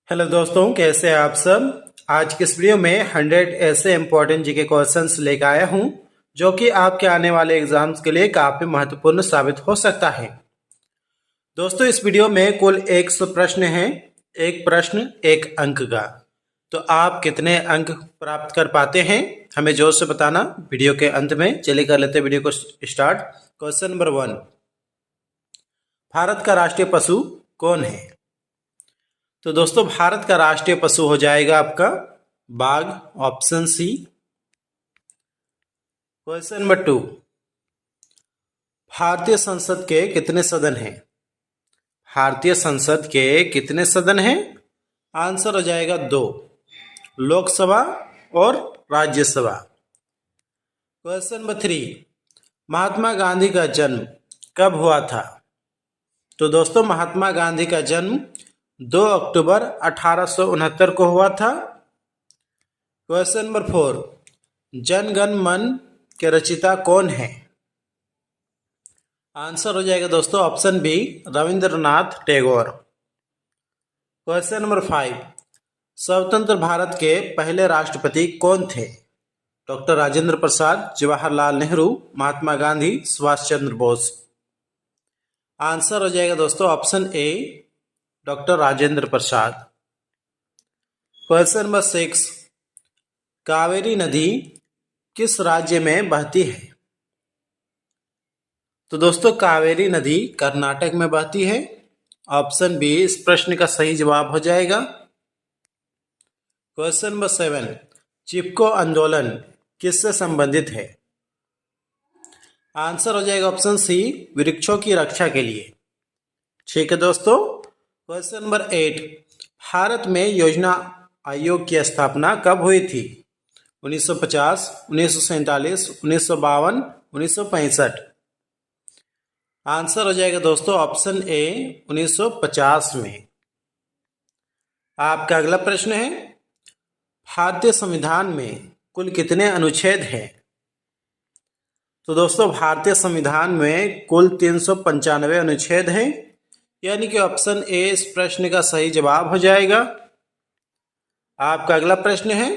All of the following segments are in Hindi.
हेलो दोस्तों, कैसे हैं आप सब। आज की इस वीडियो में 100 ऐसे इंपॉर्टेंट जीके क्वेश्चंस लेकर आया हूं जो कि आपके आने वाले एग्जाम्स के लिए काफी महत्वपूर्ण साबित हो सकता है। दोस्तों, इस वीडियो में कुल 100 प्रश्न हैं। एक प्रश्न एक अंक का। तो आप कितने अंक प्राप्त कर पाते हैं हमें जोर से बताना वीडियो के अंत में। चलिए कर लेते हैं वीडियो को स्टार्ट। क्वेश्चन नंबर 1, भारत का राष्ट्रीय पशु कौन है। तो दोस्तों, भारत का राष्ट्रीय पशु हो जाएगा आपका बाघ, ऑप्शन सी। क्वेश्चन नंबर 2, भारतीय संसद के कितने सदन हैं। भारतीय संसद के कितने सदन हैं। आंसर हो जाएगा 2, लोकसभा और राज्यसभा। क्वेश्चन नंबर 3, महात्मा गांधी का जन्म कब हुआ था। तो दोस्तों, महात्मा गांधी का जन्म 2 अक्टूबर 1869 को हुआ था। क्वेश्चन नंबर 4, जन गण मन के रचयिता कौन है। आंसर हो जाएगा दोस्तों option B, Rabindranath Tagore. Question number 5, स्वतंत्र भारत के पहले राष्ट्रपति कौन थे। डॉक्टर राजेंद्र प्रसाद, जवाहरलाल नेहरू, महात्मा गांधी, सुभाष चंद्र बोस। आंसर हो जाएगा दोस्तों option A, doctor Rajendra Prasad. Question number 6, Kaveri नदी किस राज्य में बहती है। तो दोस्तों, कावेरी नदी कर्नाटक में बहती है। ऑप्शन बी इस प्रश्न का सही जवाब हो जाएगा। क्वेश्चन नंबर 7, चिपको आंदोलन किससे संबंधित है। आंसर हो जाएगा ऑप्शन सी, वृक्षों की रक्षा के लिए। ठीक है दोस्तों। क्वेश्चन नंबर 8, भारत में योजना आयोग की स्थापना कब हुई थी। 1950, 1947, 1952, 1965। आंसर हो जाएगा दोस्तों ऑप्शन ए, 1950 में। आपका अगला प्रश्न है, भारतीय संविधान में कुल कितने अनुच्छेद हैं। तो दोस्तों, भारतीय संविधान में कुल 395 अनुच्छेद हैं, यानी कि ऑप्शन ए इस प्रश्न का सही जवाब हो जाएगा। आपका अगला प्रश्न है,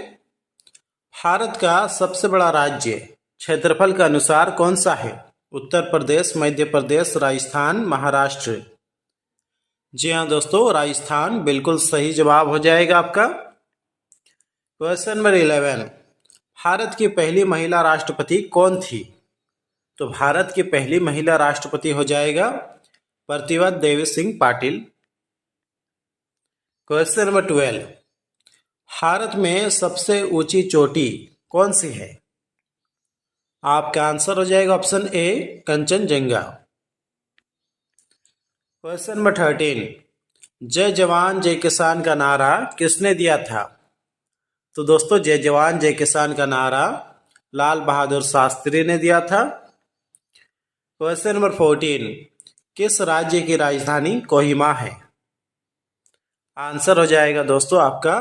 भारत का सबसे बड़ा राज्य क्षेत्रफल के अनुसार कौन सा है। उत्तर प्रदेश, मध्य प्रदेश, राजस्थान, महाराष्ट्र। जी हाँ दोस्तों, राजस्थान बिल्कुल सही जवाब हो जाएगा आपका। क्वेश्चन नंबर 11, भारत की पहली महिला राष्ट्रपति कौन थी। तो भारत की पहली महिला राष्ट्रपति हो जाएगा प्रतिभा देवी सिंह पाटिल। क्वेश्चन नंबर 12, भारत में सबसे ऊंची चोटी कौन सी है। आपका आंसर हो जाएगा option A, Kanchenjunga. Question number 13, जय जवान जय किसान का नारा किसने दिया था। तो दोस्तों, जय जवान जय किसान का नारा लाल बहादुर शास्त्री ने दिया था। क्वेश्चन नंबर 14, किस राज्य की राजधानी कोहिमा है। आंसर हो जाएगा दोस्तों आपका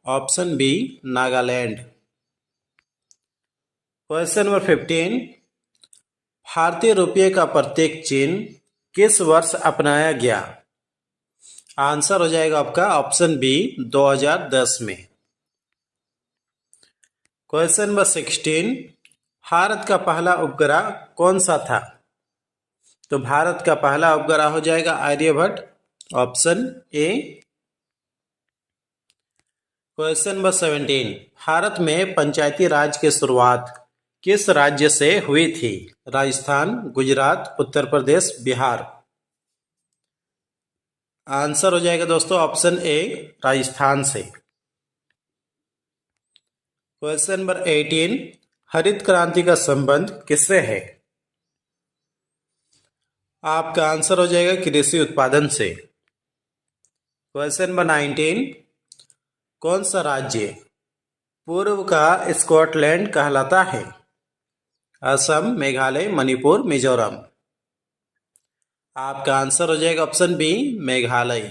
option B, Nagaland. Question number 15, भारतीय रुपये का प्रतीक चिन्ह किस वर्ष अपनाया गया। आंसर हो जाएगा आपका ऑप्शन बी, 2010 में। क्वेश्चन नंबर 16, भारत का पहला उपग्रह कौन सा था। तो भारत का पहला उपग्रह हो जाएगा Aryabhata, option A. Question number 17, Bharat में पंचायती राज की शुरुआत किस राज्य से हुई थी। राजस्थान, गुजरात, उत्तर प्रदेश, बिहार। आंसर हो जाएगा दोस्तों ऑप्शन ए, राजस्थान से। क्वेश्चन नंबर 18, हरित क्रांति का संबंध किससे है। आपका आंसर हो जाएगा कृषि उत्पादन से। क्वेश्चन नंबर 19, कौन सा राज्य पूर्व का स्कॉटलैंड कहलाता है। असम, मेघालय, मणिपुर, मिजोरम। आपका आंसर हो जाएगा ऑप्शन बी, मेघालय।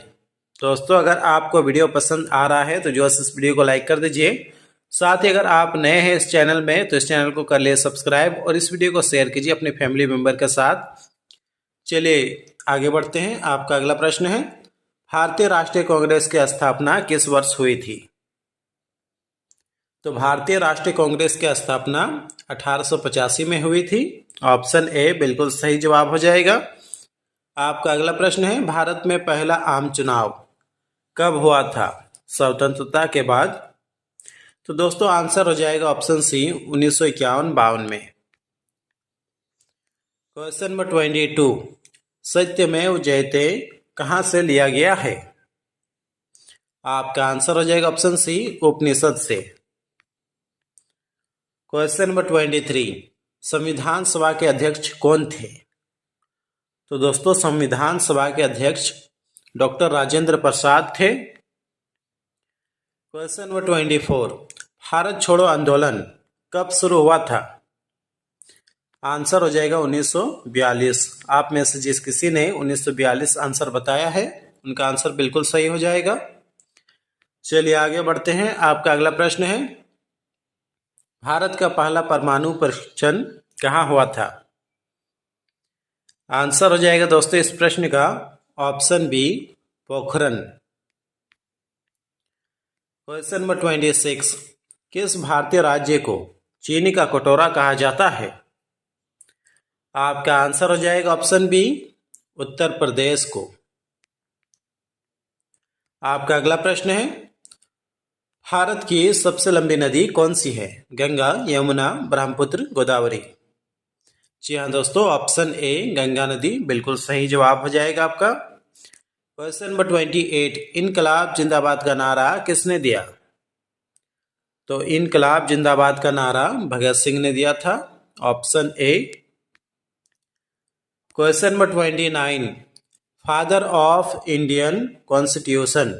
दोस्तों, अगर आपको वीडियो पसंद आ रहा है तो जो इस वीडियो को लाइक कर दीजिए। साथ ही अगर आप नए हैं इस चैनल में तो इस चैनल को कर लिए सब्सक्राइब और इस वीडियो को शेयर कीजिए अपने फैमिली मेंबर के साथ। चलिए आगे बढ़ते हैं। आपका अगला प्रश्न है, भारतीय राष्ट्रीय कांग्रेस की स्थापना किस वर्ष हुई थी? तो भारतीय राष्ट्रीय कांग्रेस की स्थापना 1885 में हुई थी। ऑप्शन ए बिल्कुल सही जवाब हो जाएगा। आपका अगला प्रश्न है, भारत में पहला आम चुनाव कब हुआ था? स्वतंत्रता के बाद। तो दोस्तों आंसर हो जाएगा ऑप्शन सी 1951-52 में। क्वेश्चन नंबर 22, सत्यमेव जयते कहां से लिया गया है? आपका आंसर हो जाएगा ऑप्शन सी उपनिषद से। क्वेश्चन नंबर 23, संविधान सभा के अध्यक्ष कौन थे? तो दोस्तों संविधान सभा के अध्यक्ष डॉक्टर राजेंद्र प्रसाद थे। क्वेश्चन नंबर 24, भारत छोड़ो आंदोलन कब शुरू हुआ था? आंसर हो जाएगा 1942। आप में से जिस किसी ने 1942 आंसर बताया है उनका आंसर बिल्कुल सही हो जाएगा। चलिए आगे बढ़ते हैं। आपका अगला प्रश्न है, भारत का पहला परमाणु परीक्षण कहाँ हुआ था? आंसर हो जाएगा दोस्तों इस प्रश्न का option B Pokhran. Question number 26, किस भारतीय राज्य को चीनी का कटोरा कहा जाता है? आपका आंसर हो जाएगा ऑप्शन बी उत्तर प्रदेश को। आपका अगला प्रश्न है, भारत की सबसे लंबी नदी कौन सी है? गंगा, यमुना, ब्रह्मपुत्र, गोदावरी। जी हाँ दोस्तों, ऑप्शन ए गंगा नदी बिल्कुल सही जवाब हो जाएगा आपका। क्वेश्चन नंबर 28, इनकलाब जिंदाबाद का नारा किसने दिया? तो इनकलाब जिंदाबाद का नारा भगत सिंह ने दिया था। Option A. Question number 29, father of Indian constitution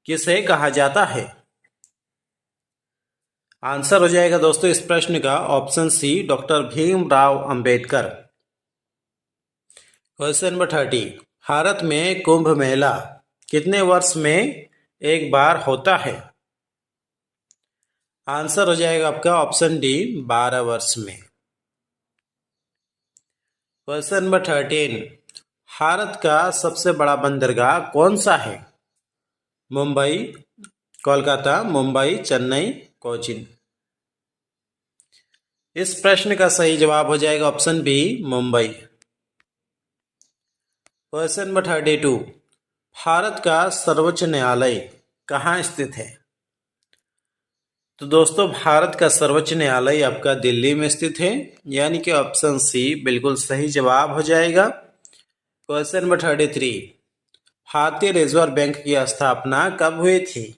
किसे कहा जाता है? आंसर हो जाएगा दोस्तों इस प्रश्न का option C doctor Bhimrao Ambedkar. Question number 30, Bharat में कुंभ मेला कितने वर्ष में एक बार होता है? आंसर हो जाएगा आपका ऑप्शन डी 12 वर्ष में। क्वेश्चन नंबर 13, भारत का सबसे बड़ा बंदरगाह कौन सा है? मुंबई, कोलकाता, मुंबई, चेन्नई, कोचीन। इस प्रश्न का सही जवाब हो जाएगा option B Mumbai. Question number 32, Bharat का सर्वोच्च न्यायालय कहाँ स्थित है? तो दोस्तों भारत का सर्वोच्च न्यायालय आपका दिल्ली में स्थित है, यानी कि ऑप्शन सी बिल्कुल सही जवाब हो जाएगा। क्वेश्चन नंबर 33, भारतीय रिजर्व बैंक की स्थापना कब हुई थी?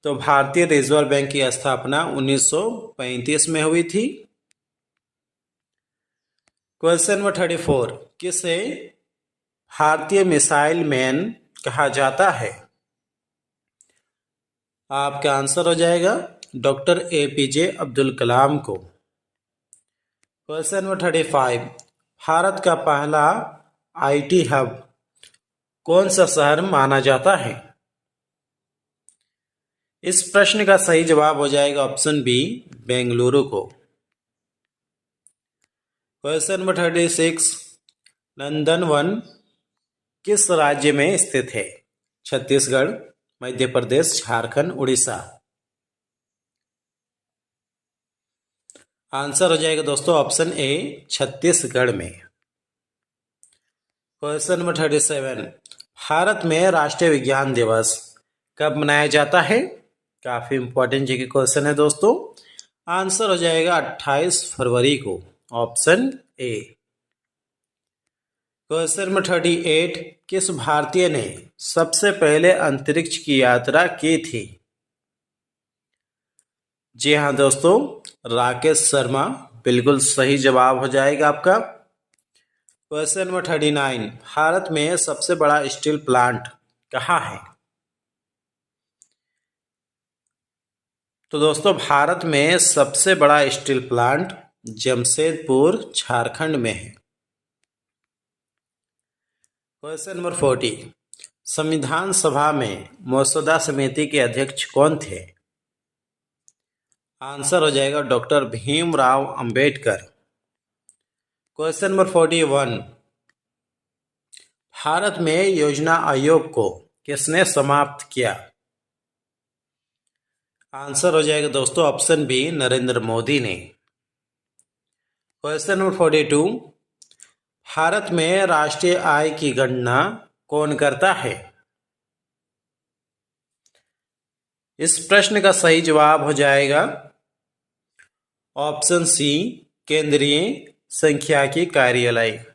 तो भारतीय रिजर्व बैंक की स्थापना 1935 में हुई थी। क्वेश्चन नंबर 34, किसे भारतीय मिसाइल मैन कहा जाता है? आपका आंसर हो जाएगा डॉक्टर एपीजे अब्दुल कलाम को। क्वेश्चन नंबर 35, भारत का पहला आईटी हब कौन सा शहर माना जाता है? इस प्रश्न का सही जवाब हो जाएगा ऑप्शन बी बेंगलुरु को। क्वेश्चन नंबर 36, नंदन वन किस राज्य में स्थित है? छत्तीसगढ़, मध्य प्रदेश, झारखंड, उड़ीसा। आंसर हो जाएगा दोस्तों ऑप्शन ए छत्तीसगढ़ में। क्वेश्चन नंबर 37, भारत में राष्ट्रीय विज्ञान दिवस कब मनाया जाता है? काफी इंपॉर्टेंट जी के क्वेश्चन है दोस्तों। आंसर हो जाएगा 28 फरवरी को, ऑप्शन ए। क्वेश्चन नंबर 38, किस भारतीय ने सबसे पहले अंतरिक्ष की यात्रा की थी? जी हाँ दोस्तों, राकेश शर्मा बिल्कुल सही जवाब हो जाएगा आपका। क्वेश्चन नंबर 39, भारत में सबसे बड़ा स्टील प्लांट कहाँ है? तो दोस्तों भारत में सबसे बड़ा स्टील प्लांट जमशेदपुर, झारखंड में है। क्वेश्चन नंबर 40, संविधान सभा में मसौदा समिति के अध्यक्ष कौन थे? आंसर हो जाएगा doctor Bhimrao Ambedkar. Question number 41, Bharat में योजना आयोग को किसने समाप्त किया? आंसर हो जाएगा दोस्तों ऑप्शन बी, नरेंद्र मोदी ने। क्वेश्चन नंबर 42, भारत में राष्ट्रीय आय की गणना कौन करता है? इस प्रश्न का सही जवाब हो जाएगा ऑप्शन सी, केंद्रीय सांख्यिकी कार्यालय।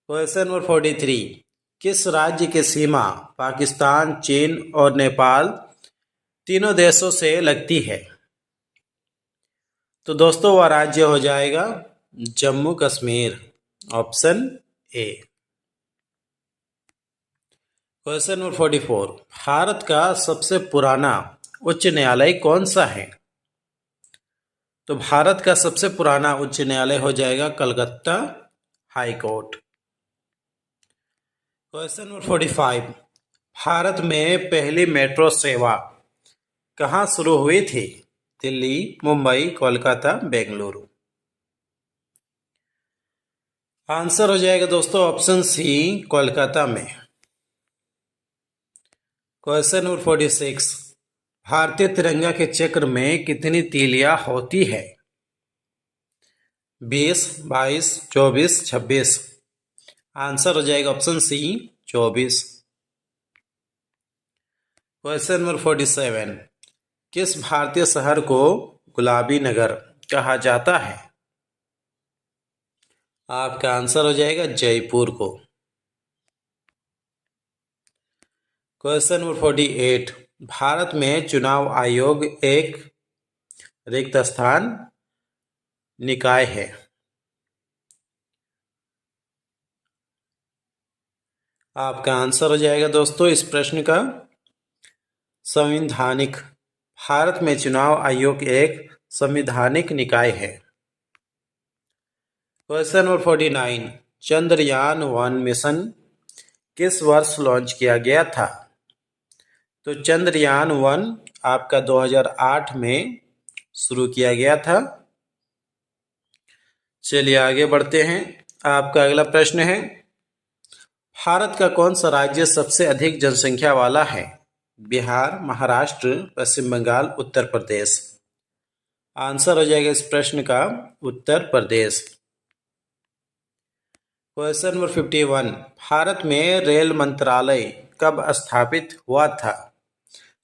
क्वेश्चन नंबर 43, किस राज्य की सीमा पाकिस्तान, चीन और नेपाल तीनों देशों से लगती है? तो दोस्तों वह राज्य हो जाएगा Jammu Kashmir, option A. Question number 44, Bharat का सबसे पुराना उच्च न्यायालय कौन सा है? तो भारत का सबसे पुराना उच्च न्यायालय हो जाएगा Calcutta high court. Question number 45, Bharat में पहली मेट्रो सेवा कहाँ शुरू हुई थी? दिल्ली, मुंबई, कोलकाता, बेंगलुरु। आंसर हो जाएगा दोस्तों ऑप्शन सी, कोलकाता में। क्वेश्चन नंबर 46, भारतीय तिरंगा के चक्र में कितनी तीलियां होती है? 20, 22, 24, 26। आंसर हो जाएगा ऑप्शन सी, 24। क्वेश्चन नंबर 47, किस भारतीय शहर को गुलाबी नगर कहा जाता है? आपका आंसर हो जाएगा जयपुर को। क्वेश्चन नंबर 48, भारत में चुनाव आयोग एक रिक्त स्थान निकाय है। आपका आंसर हो जाएगा दोस्तों इस प्रश्न का संवैधानिक। भारत में चुनाव आयोग एक संवैधानिक निकाय है। क्वेश्चन नंबर 49, चंद्रयान-1 मिशन किस वर्ष लॉन्च किया गया था? तो चंद्रयान-1 आपका 2008 में शुरू किया गया था। चलिए आगे बढ़ते हैं। आपका अगला प्रश्न है, भारत का कौन सा राज्य सबसे अधिक जनसंख्या वाला है? बिहार, महाराष्ट्र, पश्चिम बंगाल, उत्तर प्रदेश। आंसर हो जाएगा इस प्रश्न का उत्तर प्रदेश। क्वेश्चन नंबर 51, भारत में रेल मंत्रालय कब स्थापित हुआ था?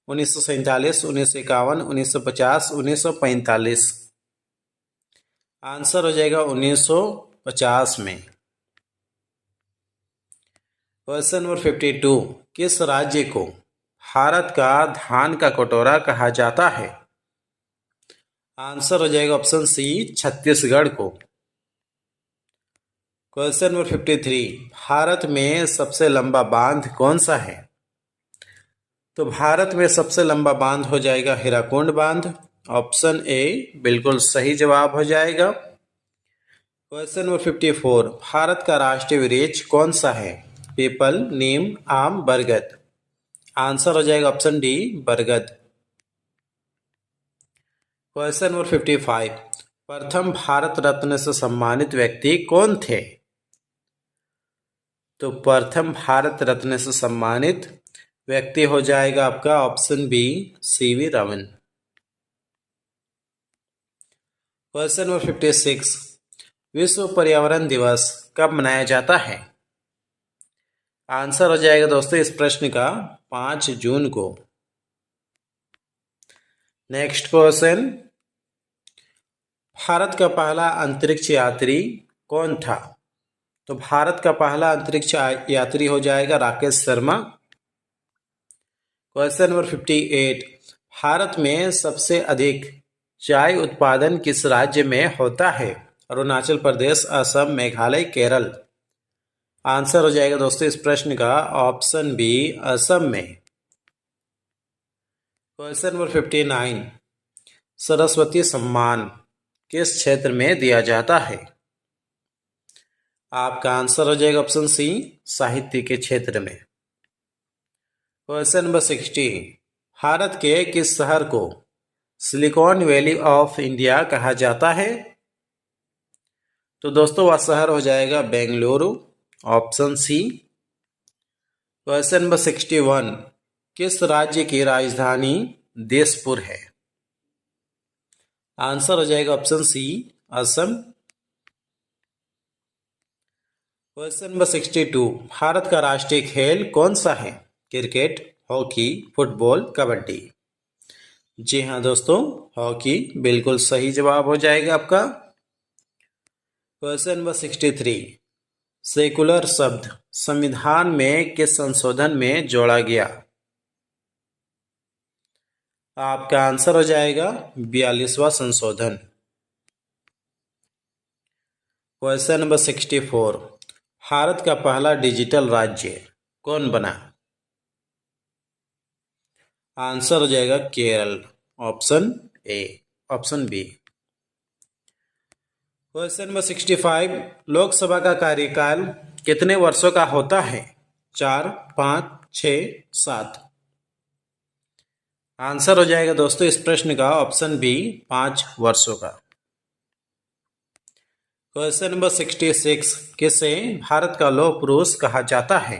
1947, 1951, 1950, 1945। आंसर हो जाएगा 1950 में। क्वेश्चन नंबर 52, किस राज्य को भारत का धान का कटोरा कहा जाता है? आंसर हो जाएगा ऑप्शन सी, छत्तीसगढ़ को। क्वेश्चन नंबर 53, भारत में सबसे लंबा बांध कौन सा है? तो भारत में सबसे लंबा बांध हो जाएगा हीराकुंड बांध, ऑप्शन ए बिल्कुल सही जवाब हो जाएगा। क्वेश्चन नंबर 54, भारत का राष्ट्रीय वृक्ष कौन सा है? पीपल, नीम, आम, बरगद। आंसर हो जाएगा ऑप्शन डी, बरगद। क्वेश्चन नंबर 55, प्रथम भारत रत्न से सम्मानित व्यक्ति कौन थे? तो प्रथम भारत रत्न से सम्मानित व्यक्ति हो जाएगा आपका option B, C V Raman. Question number 56, विश्व पर्यावरण दिवस कब मनाया जाता है? आंसर हो जाएगा दोस्तों इस प्रश्न का 5 जून को। नेक्स्ट क्वेश्चन, भारत का पहला अंतरिक्ष यात्री कौन था? तो भारत का पहला अंतरिक्ष यात्री हो जाएगा राकेश शर्मा। क्वेश्चन नंबर 58, भारत में सबसे अधिक चाय उत्पादन किस राज्य में होता है? अरुणाचल प्रदेश, असम, मेघालय, केरल। आंसर हो जाएगा दोस्तों इस प्रश्न का ऑप्शन बी, असम में। क्वेश्चन नंबर 59, सरस्वती सम्मान किस क्षेत्र में दिया जाता है? आपका आंसर हो जाएगा ऑप्शन सी, साहित्य के क्षेत्र में। क्वेश्चन नंबर 60, भारत के किस शहर को सिलिकॉन वैली ऑफ इंडिया कहा जाता है? तो दोस्तों वह शहर हो जाएगा Bengaluru, option C. Question number 61, किस राज्य की राजधानी दिसपुर है? आंसर हो जाएगा option C, Assam. Question number 62, Bharat का राष्ट्रीय खेल कौन सा है? Cricket, hockey, football, kabaddi. जी हाँ दोस्तों, हॉकी बिल्कुल सही जवाब हो जाएगा आपका। क्वेश्चन नंबर 63, सेकुलर शब्द संविधान में किस संशोधन में जोड़ा गया? आपका आंसर हो जाएगा 42वां संशोधन। क्वेश्चन नंबर 64, भारत का पहला डिजिटल राज्य कौन बना? आंसर हो जाएगा Kerala, option A, option B. Question number 65, Lok Sabha का कार्यकाल कितने वर्षों का होता है? 4, 5, 6, 7। आंसर हो जाएगा दोस्तों इस प्रश्न का ऑप्शन बी, 5 वर्षों का। क्वेश्चन नंबर 66, किसे भारत का लौह पुरुष कहा जाता है?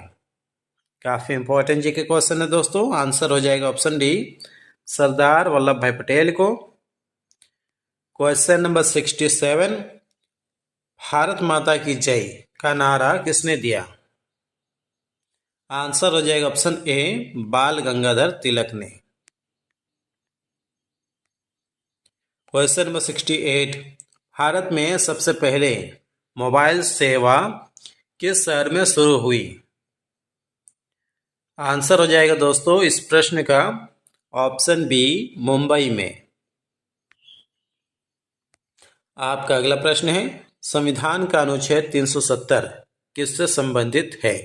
काफी इंपॉर्टेंट जी के क्वेश्चन है दोस्तों। आंसर हो जाएगा ऑप्शन डी, सरदार वल्लभ भाई पटेल को। क्वेश्चन नंबर 67, भारत माता की जय का नारा किसने दिया? आंसर हो जाएगा ऑप्शन ए, बाल गंगाधर तिलक ने। क्वेश्चन नंबर 68, भारत में सबसे पहले मोबाइल सेवा किस शहर में शुरू हुई? आंसर हो जाएगा दोस्तों इस प्रश्न का ऑप्शन बी, मुंबई में। आपका अगला प्रश्न है, संविधान का अनुच्छेद 370 किससे संबंधित है?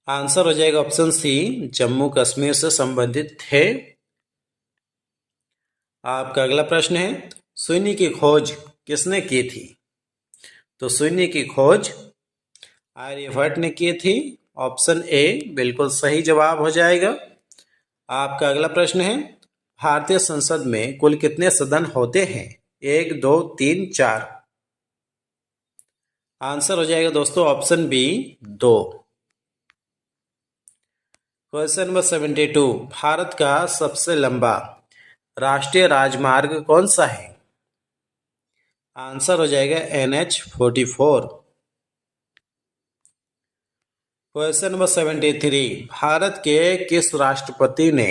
आंसर हो जाएगा ऑप्शन सी, जम्मू कश्मीर से संबंधित है। आपका अगला प्रश्न है, शून्य की खोज किसने की थी? तो शून्य की खोज आर्यभट्ट ने की थी, ऑप्शन ए बिल्कुल सही जवाब हो जाएगा। आपका अगला प्रश्न है, भारतीय संसद में कुल कितने सदन होते हैं? 1, 2, 3, 4। आंसर हो जाएगा दोस्तों option B, 2। Question number 72, Bharat का सबसे लंबा राष्ट्रीय राजमार्ग कौन सा है? आंसर हो जाएगा NH-44। क्वेश्चन नंबर 73, भारत के किस राष्ट्रपति ने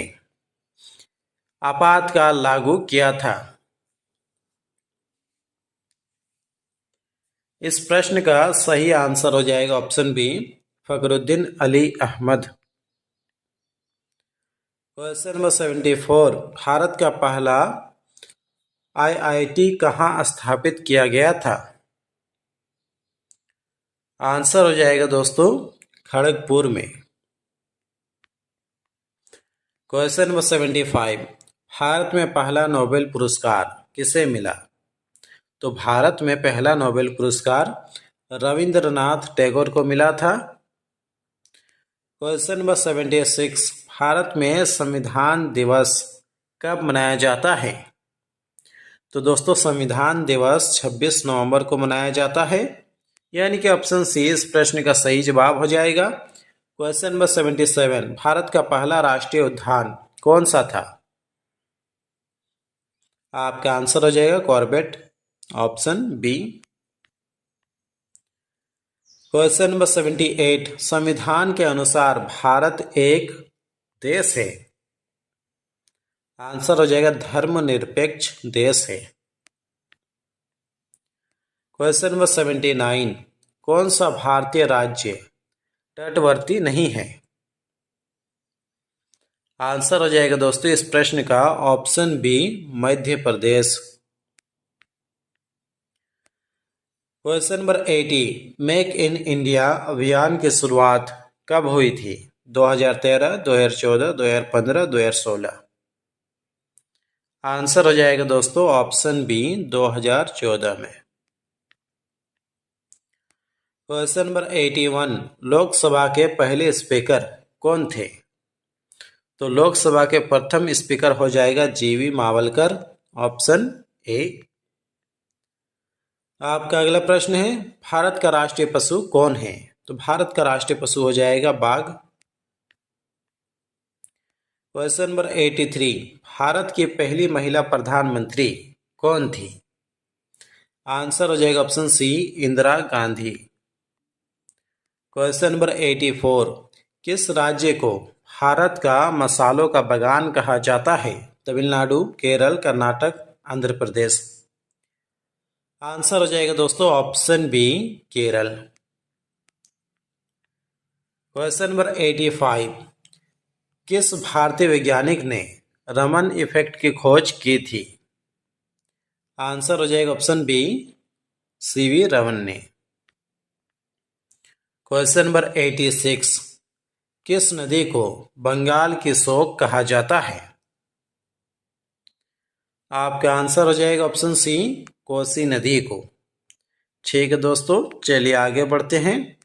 आपातकाल लागू किया था? इस प्रश्न का सही आंसर हो जाएगा option B, Fakhruddin Ali Ahmed. Question number 74, Bharat का पहला IIT कहाँ स्थापित किया गया था? आंसर हो जाएगा दोस्तों खड़गपुर में। क्वेश्चन नंबर 75, भारत में पहला नोबेल पुरस्कार किसे मिला? तो भारत में पहला नोबेल पुरस्कार रविंद्रनाथ टैगोर को मिला था। क्वेश्चन नंबर 76, भारत में संविधान दिवस कब मनाया जाता है? तो दोस्तों संविधान दिवस 26 नवंबर को मनाया जाता है, यानी कि ऑप्शन सी इस प्रश्न का सही जवाब हो जाएगा। क्वेश्चन नंबर 77, भारत का पहला राष्ट्रीय उद्यान कौन सा था? आपका आंसर हो जाएगा Corbett, option B. Question number 78, संविधान के अनुसार भारत एक देश है? आंसर हो जाएगा धर्मनिरपेक्ष देश है। क्वेश्चन नंबर 79, कौन सा भारतीय राज्य तटवर्ती नहीं है? आंसर हो जाएगा दोस्तों इस प्रश्न का option B, Madhya Pradesh. Question number 80, make in India अभियान की शुरुआत कब हुई थी? 2013, 2014, 2015, 2016। आंसर हो जाएगा दोस्तों ऑप्शन बी, 2014 में। क्वेश्चन नंबर 81, लोकसभा के पहले स्पीकर कौन थे? तो लोकसभा के प्रथम स्पीकर हो जाएगा GV मावलकर, ऑप्शन ए। आपका अगला प्रश्न है, भारत का राष्ट्रीय पशु कौन है? तो भारत का राष्ट्रीय पशु हो जाएगा बाघ। क्वेश्चन नंबर 83, भारत की पहली महिला प्रधानमंत्री कौन थी? आंसर हो जाएगा option C, Indira Gandhi. Question number 84, किस राज्य को भारत का मसालों का बागान कहा जाता है? तमिलनाडु, केरल, कर्नाटक, आंध्र प्रदेश। आंसर हो जाएगा दोस्तों option B, Kerala. Question number 85, किस भारतीय वैज्ञानिक ने रमन इफेक्ट की खोज की थी? आंसर हो जाएगा ऑप्शन बी, सीवी रमन ने। क्वेश्चन नंबर 86, किस नदी को बंगाल की शोक कहा जाता है? आपका आंसर हो जाएगा ऑप्शन सी, कोसी नदी को। ठीक है दोस्तों, चलिए आगे बढ़ते हैं।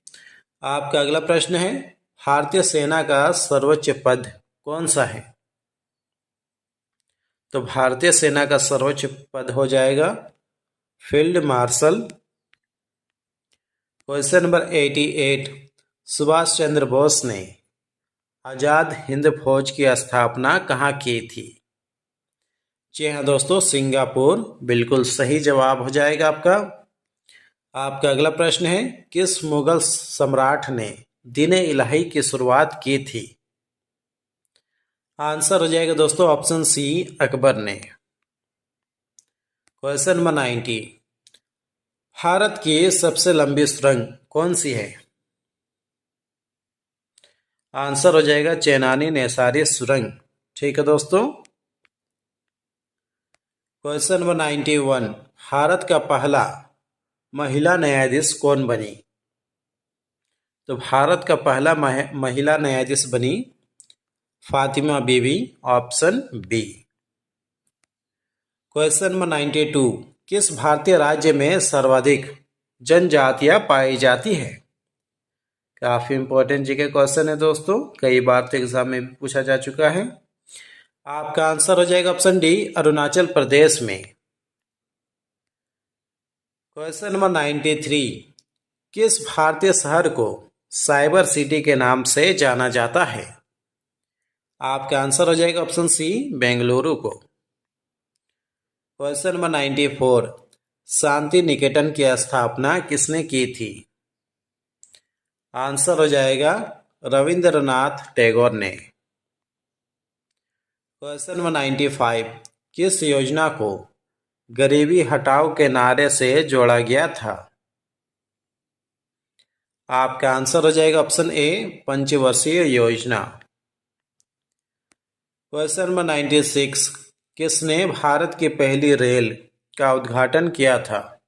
आपका अगला प्रश्न है, भारतीय सेना का सर्वोच्च पद कौन सा है? तो भारतीय सेना का सर्वोच्च पद हो जाएगा field marshal. Question number 88, Subhash Chandra Bose ने आजाद हिंद फौज की स्थापना कहाँ की थी? जी हाँ दोस्तों, सिंगापुर बिल्कुल सही जवाब हो जाएगा आपका। आपका अगला प्रश्न है, किस मुगल सम्राट ने दीन इलाही की शुरुआत की थी? आंसर हो जाएगा दोस्तों ऑप्शन सी, अकबर ने। क्वेश्चन नंबर 90, भारत की सबसे लंबी सुरंग कौन सी है? आंसर हो जाएगा चेनानी नेसारी सुरंग। ठीक है दोस्तों। क्वेश्चन नंबर 91, भारत का पहला महिला न्यायाधीश कौन बनी? तो भारत का पहला महिला न्यायाधीश बनी फातिमा बीबी, ऑप्शन बी। क्वेश्चन नंबर 92, किस भारतीय राज्य में सर्वाधिक जनजातियां पाई जाती है? काफी इंपॉर्टेंट जीके क्वेश्चन है दोस्तों, कई बार तो एग्जाम में भी पूछा जा चुका है। आपका आंसर हो जाएगा ऑप्शन डी, अरुणाचल प्रदेश में। क्वेश्चन नंबर 93, किस भारतीय शहर को साइबर सिटी के नाम से जाना जाता है? आपका आंसर हो जाएगा ऑप्शन सी, बेंगलुरु को। क्वेश्चन नंबर 94, शांति निकेतन की स्थापना किसने की थी? आंसर हो जाएगा रविंद्रनाथ टैगोर ने। क्वेश्चन नंबर 95, किस योजना को गरीबी हटाओ के नारे से जोड़ा गया था? आपका आंसर हो जाएगा ऑप्शन ए, पंचवर्षीय योजना। क्वेश्चन नंबर 96, किसने भारत की पहली रेल का उद्घाटन किया था?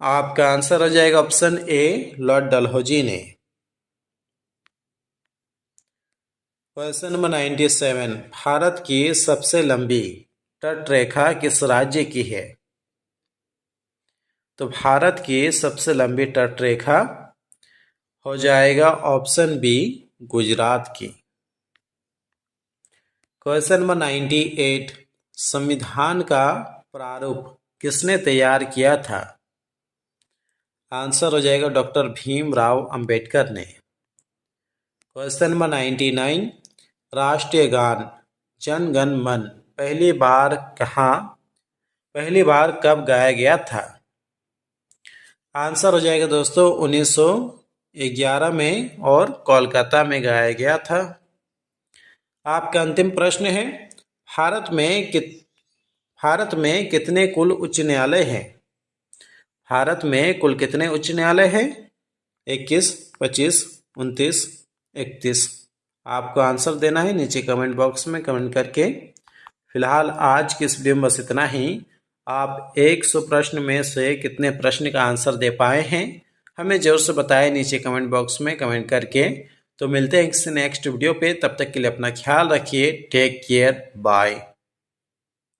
आपका आंसर हो जाएगा ऑप्शन ए, लॉर्ड डलहौजी ने। क्वेश्चन नंबर 97, भारत की सबसे लंबी तट रेखा किस राज्य की है? तो भारत की सबसे लंबी तट रेखा हो जाएगा ऑप्शन बी, गुजरात की। क्वेश्चन नंबर 98, संविधान का प्रारूप किसने तैयार किया था? आंसर हो जाएगा डॉक्टर भीमराव अंबेडकर ने। क्वेश्चन नंबर 99, राष्ट्रीय गान जन गण मन पहली बार कब गाया गया था? आंसर हो जाएगा दोस्तों 1911 में और कोलकाता में गाया गया था। आपका अंतिम प्रश्न है, भारत में कितने कुल उच्च न्यायालय हैं? भारत में कुल कितने उच्च न्यायालय हैं? 21, 25, 29, 31। आपको आंसर देना है नीचे कमेंट बॉक्स में कमेंट करके। फिलहाल आज की इस वीडियो में बस इतना ही। आप 100 प्रश्न में से कितने प्रश्न का आंसर दे पाए हैं हमें जरूर से बताएं नीचे कमेंट बॉक्स में कमेंट करके। तो मिलते हैं किसी नेक्स्ट वीडियो पे, तब तक के लिए अपना ख्याल रखिए। Take care, bye.